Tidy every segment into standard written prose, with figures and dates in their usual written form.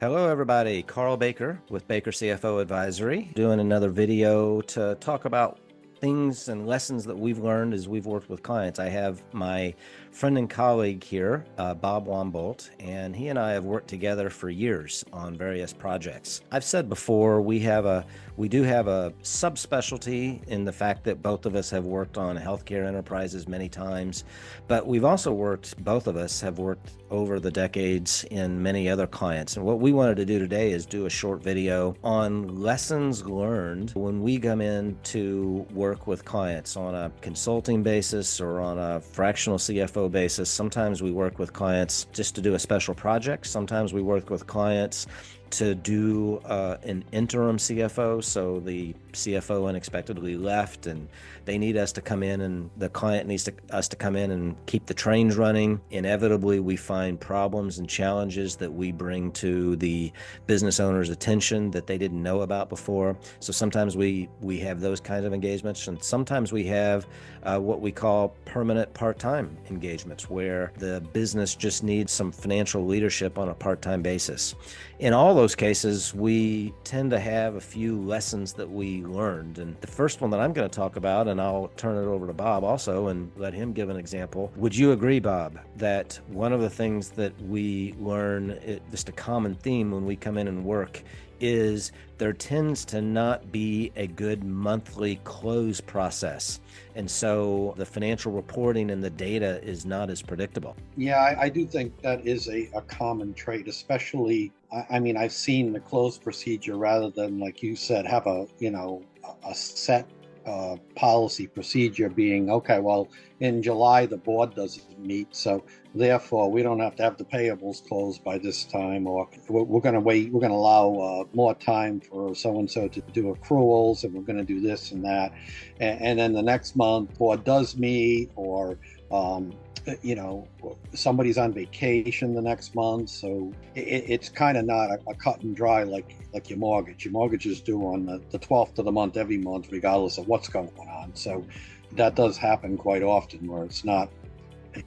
Hello, everybody. Karl Baker with Baker CFO Advisory, doing another video to talk about things and lessons that we've learned as we've worked with clients. I have my friend and colleague here, Bob Wambolt, and he and I have worked together for years on various projects. I've said before, we do have a subspecialty in the fact that both of us have worked on healthcare enterprises many times, but both of us have worked over the decades in many other clients. And what we wanted to do today is do a short video on lessons learned when we come in to work with clients on a consulting basis or on a fractional CFO basis. Sometimes we work with clients just to do a special project. Sometimes we work with clients to do an interim CFO. So the CFO unexpectedly left and they need us to come in, and the client needs us to come in and keep the trains running. Inevitably, we find problems and challenges that we bring to the business owner's attention that they didn't know about before. So sometimes we have those kinds of engagements, and sometimes we have what we call permanent part-time engagements, where the business just needs some financial leadership on a part-time basis. In all those cases, we tend to have a few lessons that we learned. And the first one that I'm going to talk about, and I'll turn it over to Bob also and let him give an example. Would you agree, Bob, that one of the things that we learn, just a common theme when we come in and work, is there tends to not be a good monthly close process. And so the financial reporting and the data is not as predictable. Yeah, I do think that is a common trait, especially, I mean, I've seen the close procedure rather than, like you said, have a set policy procedure being, okay, well, in July, the board doesn't meet, so therefore we don't have to have the payables closed by this time, or we're going to wait, we're going to allow more time for so-and-so to do accruals, and we're going to do this and that. And then the next month, board does meet, or somebody's on vacation the next month, so it's kind of not a cut and dry like your mortgage. Your mortgage is due on the 12th of the month every month, regardless of what's going on. So that does happen quite often, where it's not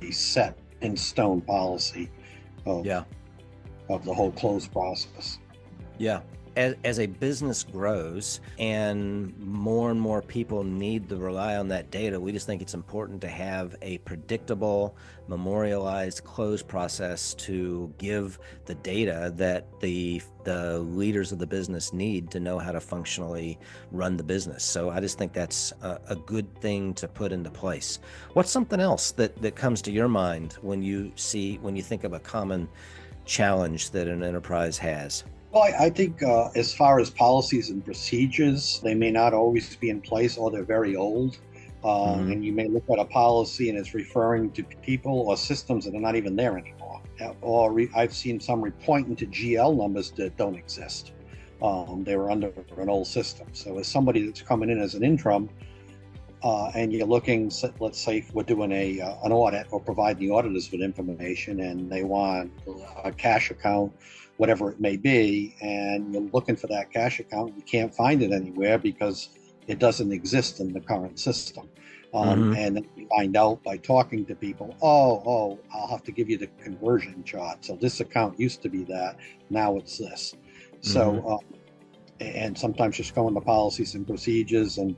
a set in stone policy of the whole close process. Yeah. As a business grows and more people need to rely on that data, we just think it's important to have a predictable, memorialized close process to give the data that the leaders of the business need to know how to functionally run the business. So I just think that's a good thing to put into place. What's something else that comes to your mind when you think of a common challenge that an enterprise has? Well, I think as far as policies and procedures, they may not always be in place, or they're very old. And you may look at a policy and it's referring to people or systems that are not even there anymore. Or I've seen some pointing to GL numbers that don't exist. They were under an old system. So as somebody that's coming in as an interim, and you're looking, let's say we're doing an audit or providing the auditors with information, and they want a cash account, whatever it may be, and you're looking for that cash account, you can't find it anywhere because it doesn't exist in the current system. And then you find out by talking to people, I'll have to give you the conversion chart. So this account used to be that, now it's this. So, and sometimes just going to policies and procedures, and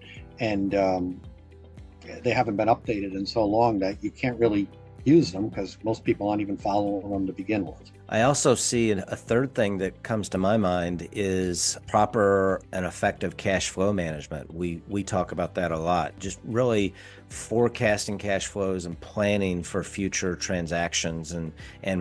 they haven't been updated in so long that you can't really use them because most people aren't even following them to begin with. I also see a third thing that comes to my mind is proper and effective cash flow management. We talk about that a lot, just really forecasting cash flows and planning for future transactions, and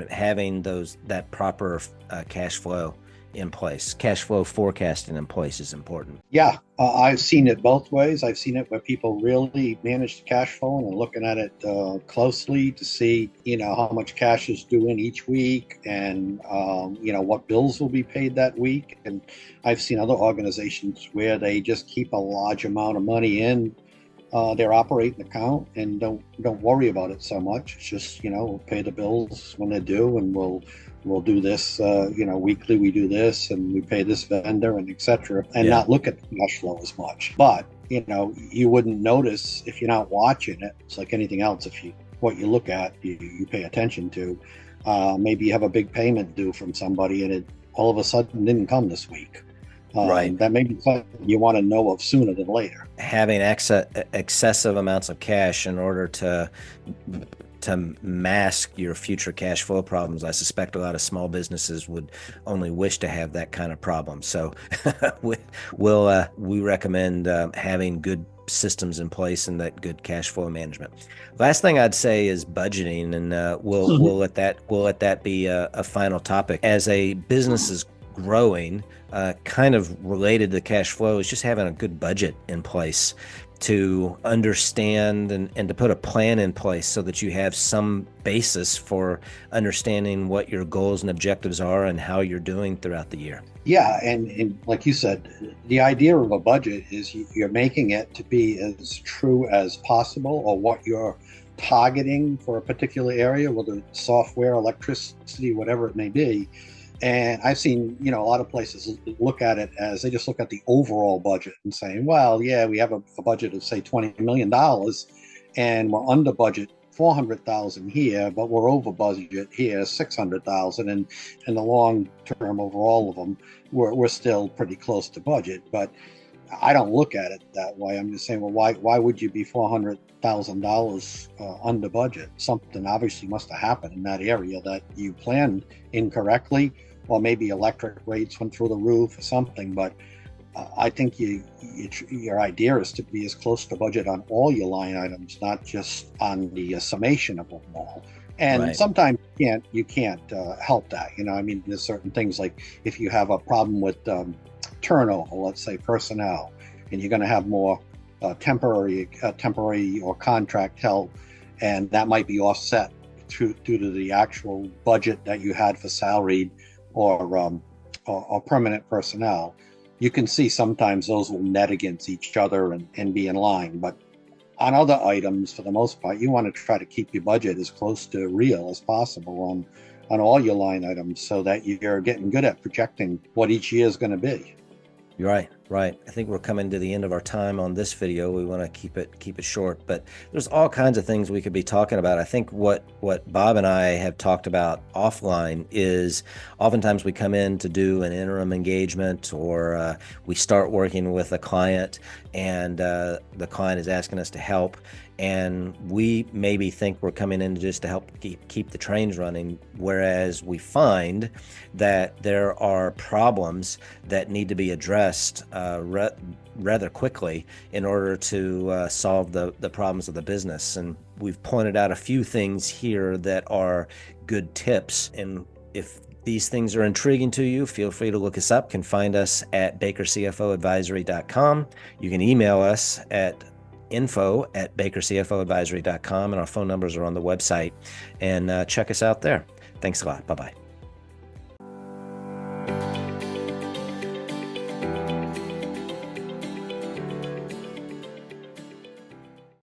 having that proper cash flow in place. Cash flow forecasting in place is important. Yeah, I've seen it both ways. I've seen it where people really manage the cash flow and are looking at it closely to see, how much cash is due in each week, and what bills will be paid that week. And I've seen other organizations where they just keep a large amount of money in their operating account and don't worry about it so much. It's just, we'll pay the bills when they're due, and we'll do this, weekly we do this, and we pay this vendor, and etc., and not look at the cash flow as much. But, you wouldn't notice if you're not watching it. It's like anything else. What you look at, you pay attention to. Maybe you have a big payment due from somebody, and all of a sudden didn't come this week. Right. That may be something you want to know of sooner than later. Having excessive amounts of cash in order to mask your future cash flow problems. I suspect a lot of small businesses would only wish to have that kind of problem. So we recommend having good systems in place and that good cash flow management. Last thing I'd say is budgeting, and we'll let that be a final topic. As a business is growing, kind of related to cash flow, is just having a good budget in place to understand and to put a plan in place so that you have some basis for understanding what your goals and objectives are and how you're doing throughout the year. Yeah, and like you said, the idea of a budget is you're making it to be as true as possible, or what you're targeting for a particular area, whether it's software, electricity, whatever it may be. And I've seen, a lot of places look at it as they just look at the overall budget and saying, well, yeah, we have a budget of, say, $20 million and we're under budget 400,000 here, but we're over budget here 600,000. And in the long term, over all of them, we're still pretty close to budget. But I don't look at it that way. I'm just saying, well, why would you be $400,000 under budget? Something obviously must have happened in that area that you planned incorrectly, or maybe electric rates went through the roof or something. But I think your idea is to be as close to budget on all your line items, not just on the summation of them all. And Right. sometimes you can't help that. I mean, there's certain things like if you have a problem with turnover, let's say personnel, and you're going to have more temporary or contract help, and that might be offset due to the actual budget that you had for salaried or permanent personnel. You can see sometimes those will net against each other and be in line. But on other items, for the most part, you want to try to keep your budget as close to real as possible on all your line items, so that you're getting good at projecting what each year is going to be. You're right. I think we're coming to the end of our time on this video. We want to keep it short, but there's all kinds of things we could be talking about. I think what Bob and I have talked about offline is oftentimes we come in to do an interim engagement, or we start working with a client, and the client is asking us to help, and we maybe think we're coming in just to help keep the trains running, whereas we find that there are problems that need to be addressed rather quickly in order to solve the problems of the business. And we've pointed out a few things here that are good tips. And if these things are intriguing to you, feel free to look us up. You can find us at bakercfoadvisory.com. You can email us at info@bakercfoadvisory.com, and our phone numbers are on the website. And check us out there. Thanks a lot. Bye-bye.